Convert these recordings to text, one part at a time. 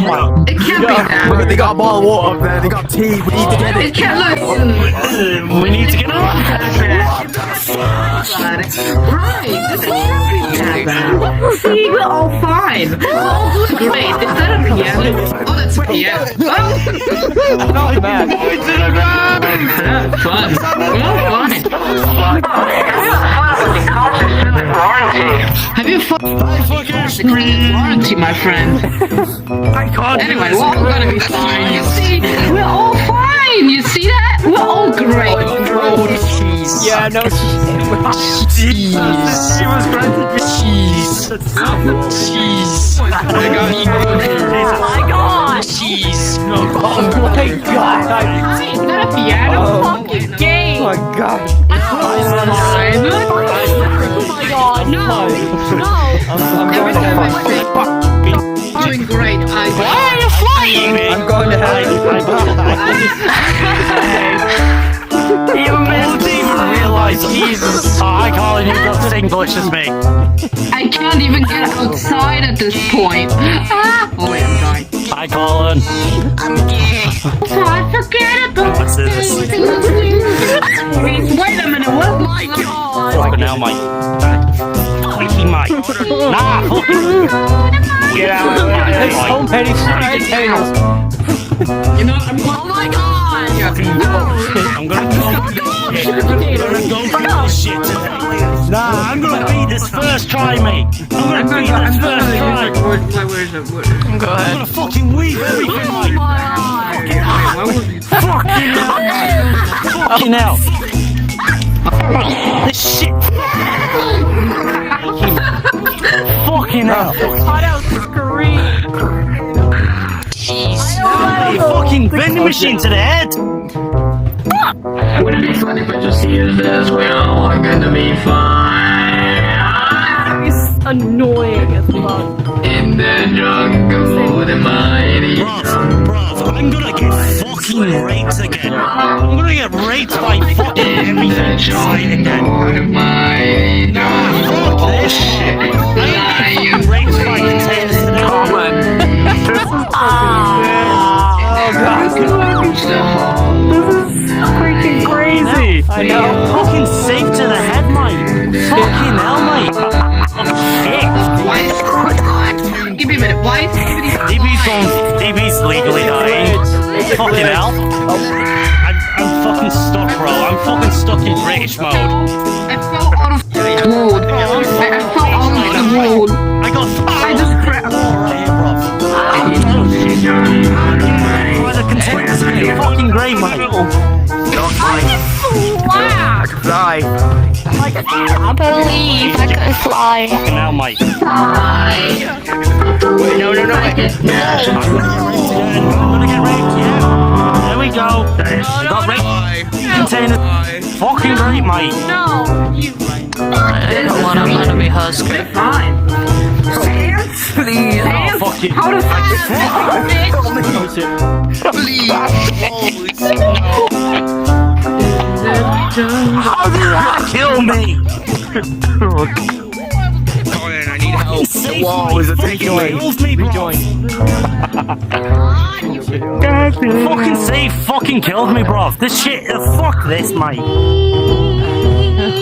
mate. It can't be that. Look, they got a bottle of water up there. They got tea. We need to get It it. can't look. We need to get on. Right, this can't be that bad. See, we're all fine. We're all good, great. Is that a piano? Oh, that's a piano. Not bad. That's fun. We're all fine. Have you fun with the warranty, my friend? I can't. Anyway, we're all gonna be fine. You see, we're all fine. You see that? We're all great. Cheese. Yeah, no cheese. She was granted cheese. Cheese. Oh my god. Cheese. Oh my god. Hi, is that a piano? Fucking game. Oh my god. Oh my god, no. No. I'm going to have Doing great. Why are you flying? I'm going to have You didn't even realize he's. Oh, I call you the same English as me. I can't even get outside at this point. Ah! Oh wait, I'm dying. Hi, Colin. So I forget about What's this? Wait a minute, what? My god. But now, Mike. Wiki, Mike. Nah, fuck you. Get out of There's here, so Mike. many fried potatoes. You know, I'm Oh my god. I'm gonna go through this shit today. Nah, I'm gonna beat this first try, mate. I'm gonna beat this first try. Go I'm ahead. gonna fucking weave everything, Oh mate. my god. Fucking hell. Fucking hell. This shit. Fucking hell. Hot out scream. Hey, fucking vending machine to the head. Wouldn't it be funny if I just use this? We're all gonna be fine. It's annoying as fuck. In the jungle, the mighty Bruv, I'm gonna get fucking raped again. I'm gonna get raped by fucking everything inside again. the mighty Fuck this shit. I'm gonna get fucking raped by containers today. Freaking crazy. I know. Fucking safe to the head, mate. Fucking hell, mate. Oh, shit. Give me a minute. Why is DB's legally dying. Fucking hell. I'm fucking stuck, bro. I'm fucking stuck in British mode. I fell out of the mood. I fell out of the mood. I got I just right here, bro. The containers are fucking great, mate. Wow. Fly. I believe I can fly. Fucking hell, mate. Wait, no. I'm gonna get raped, yeah. There we go. I got raped. Containers. Fucking great, mate. No. You. I don't want to be husky. fine. Please. Oh, fuck you. How the fuck is How did that kill me? Colin, I need help. The Save walls me. are taking away. Move me, bro. Fucking save fucking killed me, bro. This shit, fuck this, mate.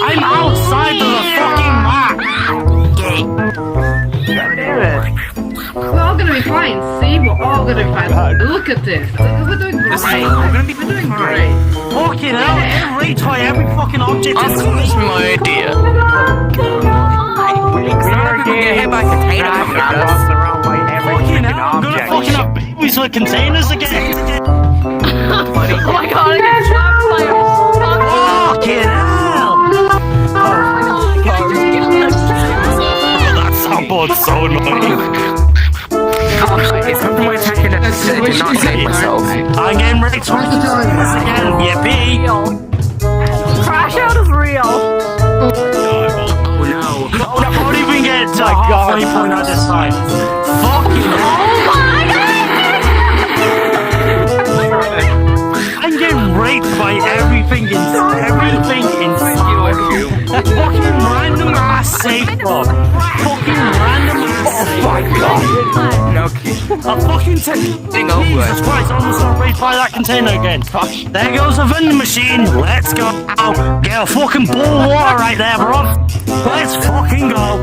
I'm outside of the fucking map. We're all gonna be fine. See, we're all gonna be fine. Look at this. We're doing great. We're doing great. Fucking hell, every toy, every fucking object is That's my idea. Get hit by containers. fucking hell. I'm gonna fucking have babies with containers again. Oh my god, I get trapped by a Fucking hell. That soundboard's so annoying. I'm getting ready to this again. Yippee. Crash out is real. I won't even get to halfway point on this side. Fucking hell. I'm getting raped by everything inside. Fucking random ass safe, bro. Fucking random ass safe. Oh my god. No, A fucking Bingo. Jesus Christ, I almost got raped by that container again. There goes the vending machine. Let's go. Get a fucking bowl of water right there, bro. Let's fucking go.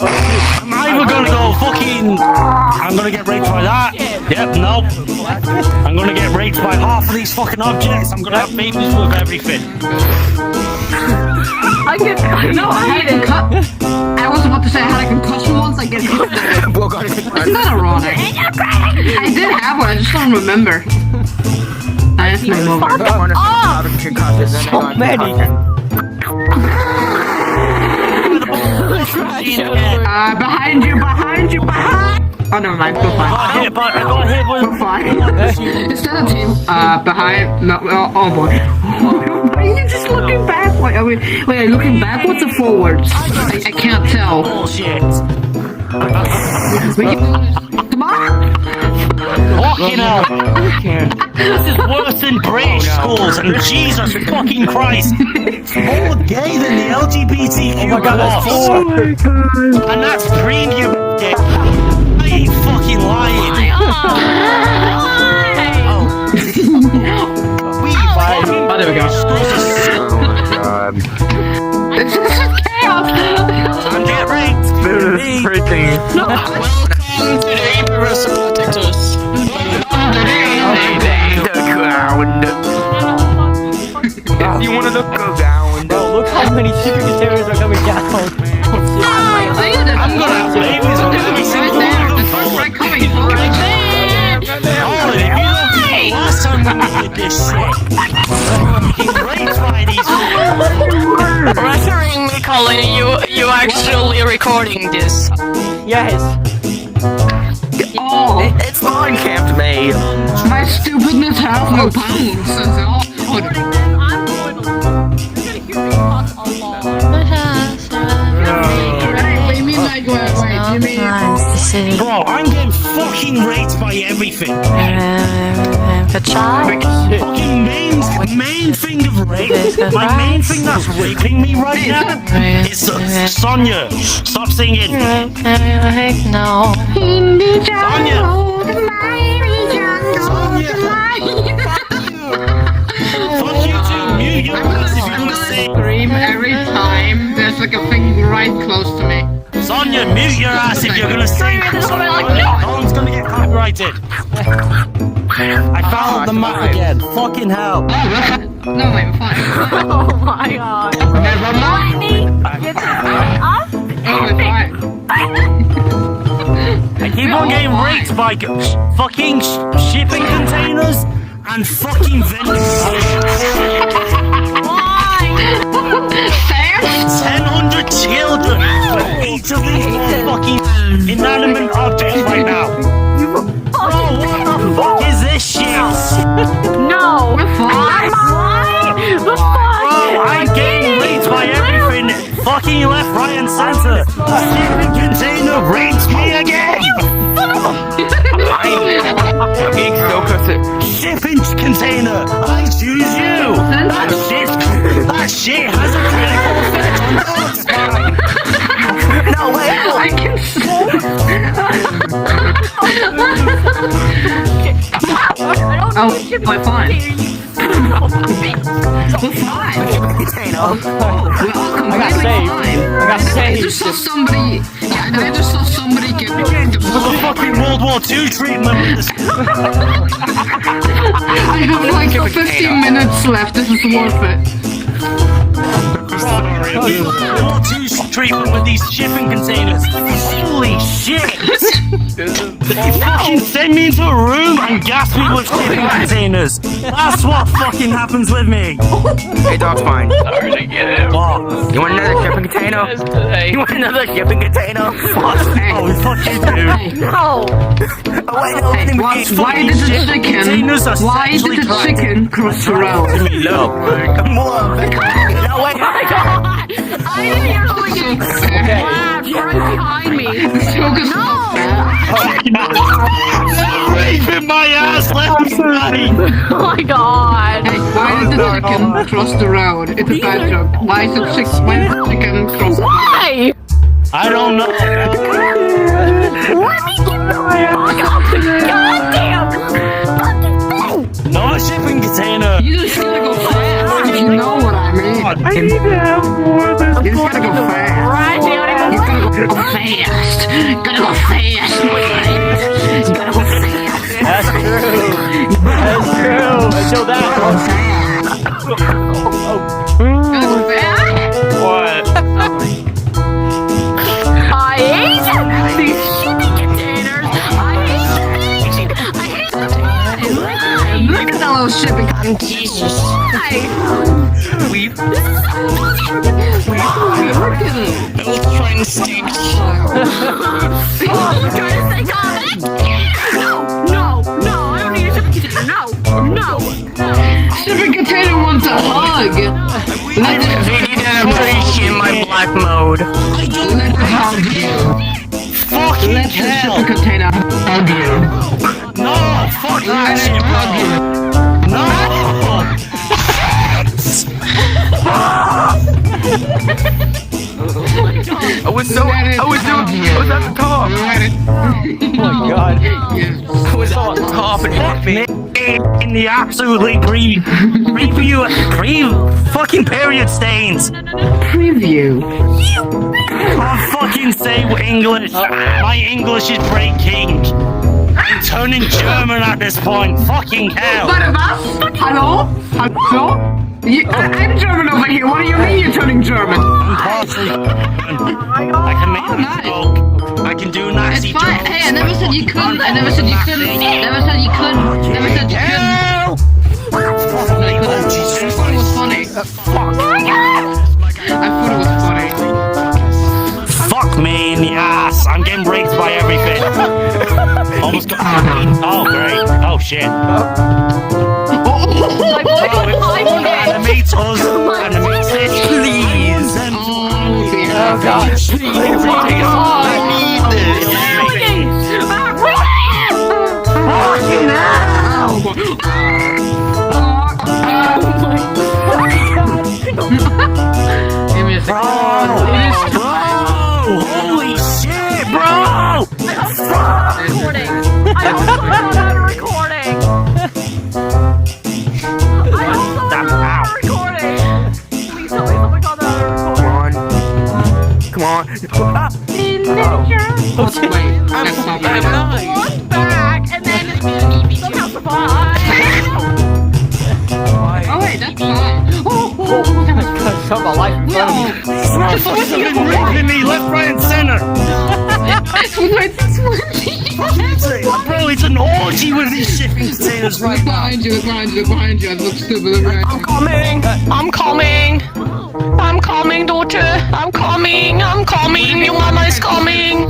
I'm either gonna go fucking... I'm gonna get raped by that. Yep, nope. I'm gonna get raped by half of these fucking objects. I'm gonna have babies with everything. I had a cut. I was about to say I had a concussion once. I get cut. Isn't that ironic? I did have one. I just don't remember. I just remember. So many. Behind you. Oh, never mind. We're fine. I got hit with... We're fine. Is that a team? Behind. No. Oh boy. Are you just looking back? Wait, are you looking backwards or forwards? I can't tell. Bullshit. Come on. Fucking hell. This is worse than British schools, and Jesus fucking Christ. More gay than the LGBTQ+. Oh my God, that's 4. And that's premium gay. I ain't fucking lying. Oh, there we go. This is chaos. I'm get raped. Welcome to the Universal Detectives. If you wanna look around, Look how many shipping containers are coming down. I'm gonna have babies on every single one of them. Right coming. Colin, if you don't think last time we did this shit, fucking raped by these Referring me, Colin, you actually recording this. Yes. Oh, it's on camped me. my stupidness has no bounds. You mean like wait? You mean? Bro, I'm getting fucking raped by everything. Fucking main thing of rape. My main thing that's raping me right now is Sonia. Stop singing. No. Sonia. Fuck you too. Mute your ass if you're gonna sing. Scream every time there's like a thing right close to me. Sonia, mute your ass if you're gonna sing. No one's gonna get copyrighted. I found the map again. Fucking hell. No, I'm fine. Oh my God. Never mind. Oh, I'm fine. I keep on getting raped by fucking shipping containers and fucking vending machines. 1,000 children with each of these fucking inanimate objects right now. Bro, what the fuck is this shit? No. We're fine. The fuck? Bro, I'm getting raped by everything. Fucking left, right, and center. Shipping container rapes me again. I'm getting so close to... Shipping container, I choose you. That shit has a critical effect on dogs. No way. I can Oh, we're fine. We're fine. We're all completely fine. I got I saved. just saw somebody. Yeah, I just saw somebody get. With a fucking World War II treatment. I have like 15 minutes left. This is worth it. World War II treatment with these shipping containers. Holy shit! They fucking send me into a room and gas me with shipping containers. That's what fucking happens with me. Hey, dog's fine. Sorry to get him. What? You want another shipping container? Today. You want another shipping container? Fuck you, dude. No. Oh, wait, no, Hey, why did the chicken? Why did the chicken cross the road? Look. come on. No, wait, I didn't hear something. Wow, right behind me. Focus. Raping my ass left and right. Oh my God. Hey, why did the chicken cross the road? It's a bad joke. Why is the chicken cross the road? Why? I don't know. Let me get the fuck off the goddamn fucking thing! No shipping container. You just gotta go fast. If you know what I mean. I need to have more than You just gotta go fast. Right, You gotta go fast. Gotta go fast. Gotta go fast. That's true. That's true. Until that. Gotta go fast. What? I hate these shipping containers! I hate the things! I hate the things! Look at that little shipping. Jesus. Look at it. Those train sticks. I'm trying to think of it! No, I don't need a shipping container, no! Shipping container wants a hug. Let it They didn't appreciate my black mode. hug you. Fucking Let the hell. shipping container hug you. No, fuck that Let it shit, hug you. bro. No. I was at the top. Let it. Oh my god. I was on the top and hit me. In the absolutely fucking period stains. Preview. Can't fucking say English. My English is breaking. I'm turning German at this point. Fucking hell. But was? Hello? Hello? I'm German over here. What do you mean you're turning German? I'm partially German. I can make a joke. I can do Nazi It's fine. jokes. Hey, I never said you couldn't. I never said you couldn't. Never said you couldn't. Never said you couldn't. Hell! I thought it was funny. I thought it was funny. Fuck me in the ass. I'm getting raped by everything. Almost got. Oh, great. Oh, shit. Animate us. Animate it, please. Oh, God. I need this. Give me a second. Bro! Holy shit, bro! Recording! I also have that recording! I also have that recording! Please tell me someone got that recording. Come on. Wait, that's not bad. One back and then somehow survive! Oh wait, that's fine. Come on, life in front of me. Motherfuckers have been raping me left, right, and center. Bro, it's an orgy with these shipping containers right Look now. behind you, look behind you, look behind you. I look stupid, look behind you. I'm coming, daughter. I'm coming. Your mama is coming.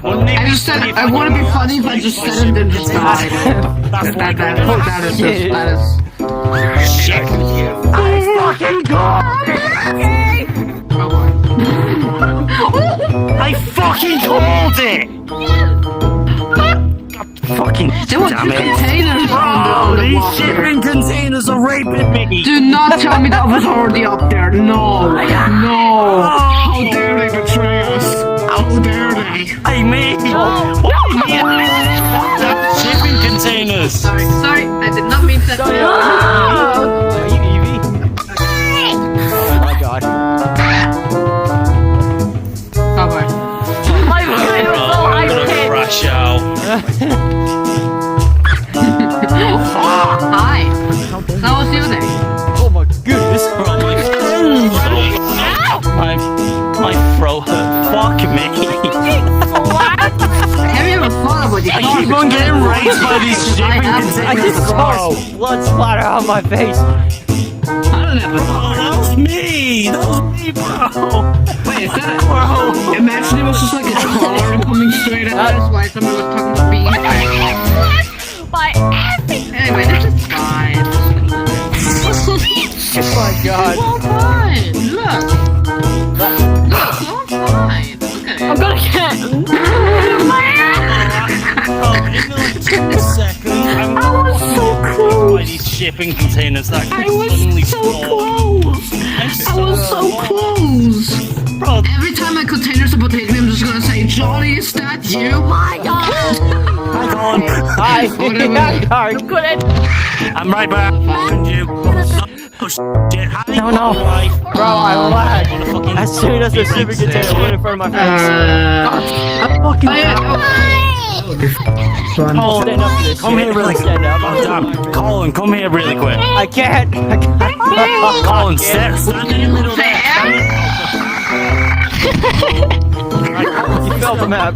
I just said, I want to be funny if I just said it and then just died. That is Shit. I fucking got it. I fucking called it. Fucking There were two damn it. containers Bro, on the these water. shipping containers are raping me. Do not tell me that was already up there. No. No. How dare they betray us? How dare they? I mean, shipping containers. Sorry, I did not mean that. Are you Evie? Oh my god. Oh boy. My brain was so high pitched! Crash out. Hi. How was your day? Oh my goodness. My throat hurt. Fuck me. Have you ever thought about I keep on getting raised by these shipping I containers. just saw blood splatter on my face. I don't ever thought. Oh, that was me. That was me, bro. Wait, is that it? Imagine it was just like a car coming straight at us while somebody was talking to me. My ass! Anyway, this is fine. Oh my god. It's all fine. Look. Look, it's all fine. Okay. I'm gonna get my ass! Oh, in like 2 seconds, I was so close. By these shipping containers that I could was suddenly so fall. close. I was so close. Bro, Every time my containers potato me, I'm just gonna say, Johnny, is that you? My God. Hi, Colin. Hi. Whatever. Sorry. I'm right back. And you. Oh, shit. Hi. No, no. Wife. Bro, I lagged. Fucking As soon as the super container went in front of my face. I'm fucking Oh, stand up for this. Come here really quick. Stand up. Damn. Colin, come here really quick. I can't. Colin, stand in the middle there. You fell the map.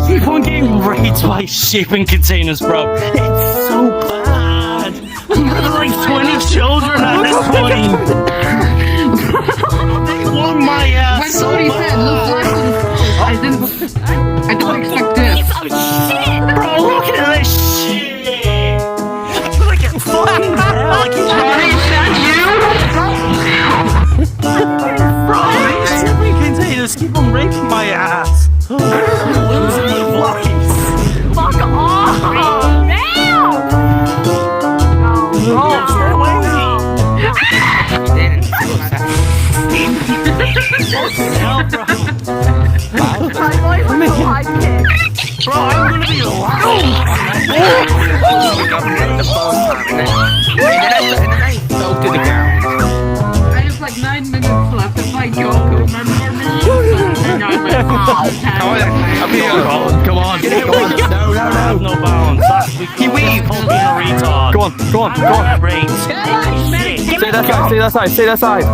Keep on getting raped by shipping containers, bro. It's so bad. There's like 20 children at this point. They want my ass. When so somebody said, look bad. left and I didn't expect this. Oh, shit. Bro, look at this shit. I feel like a fucking hell. Like it's Bro, these shipping containers keep on raping my ass. I'm losing my voice. Fuck off. Damn. Oh, stay away hell, bro. My voice was so high pitched. Bro, I'm gonna be loud. Fell to the ground. I have like 9 minutes left if I go. Remember me? And I'm like, Up here. Come on. No, I have no bounds. He weave. Full being a retard. Go on. Rate. Stay that side. Stay that side.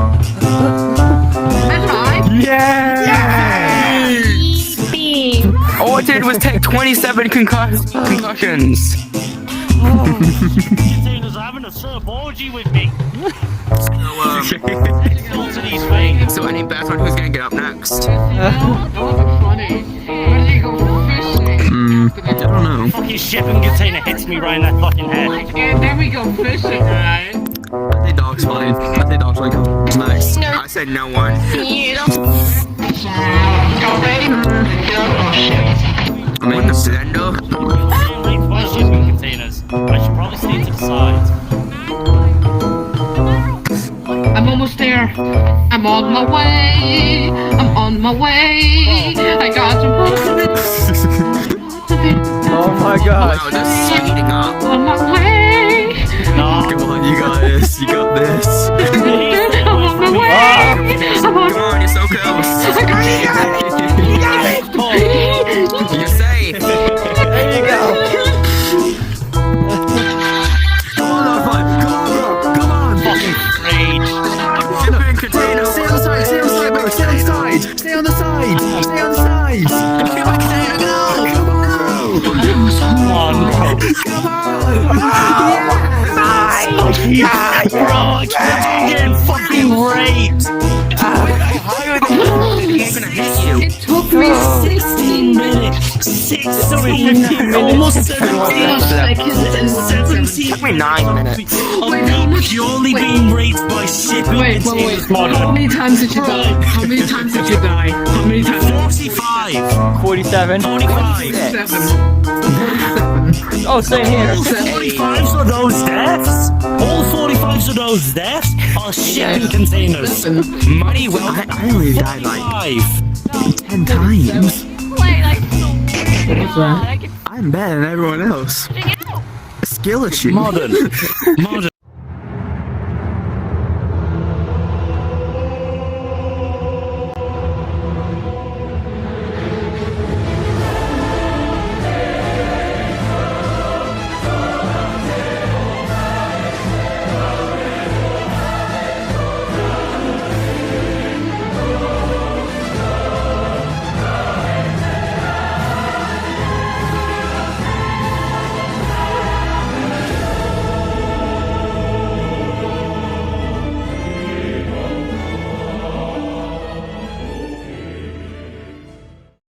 That's high. Yeah! All I did was take 27 concussions. Containers are having a surf orgy with me. Go to these things. So any bets on who's gonna get up next? That was funny. Where did you go fishing? I don't know. Fucking shipping container hits me right in that fucking head. And then we go fishing, right? I think dog's fine. Who's next? I said no one. I'm in the blender. Raped by shipping containers. I should probably stay to the side. I'm almost there. I'm on my way. I got some Oh my god. Wow, that's speeding up. on my way. No. Come on, you got this. You got this. I'm on my way. I'm on Come on, you're so close. You're safe. There you go. Come on, bro. Come on. Fucking rage. Shipping container. Stay on the side, bro. Stay on the side. Stay on the side. Come on, container, go. Come on. Come on, bro. Come on. Bro, I can't get fucking raped. It took me 16 minutes. 16, almost 17 seconds and 17 Took me 9 minutes. of me purely being raped by shipping Wait. containers, How modern. many times did you die? How many times did you die? How many times? 45, 47. 45. 7. Oh, same here. All 45s of those deaths? All 45s of those deaths are shipping containers. Money well. I only died like 5. 10 times. Play like so bad. I can I'm better than everyone else. figure it out. A skill issue. Modern.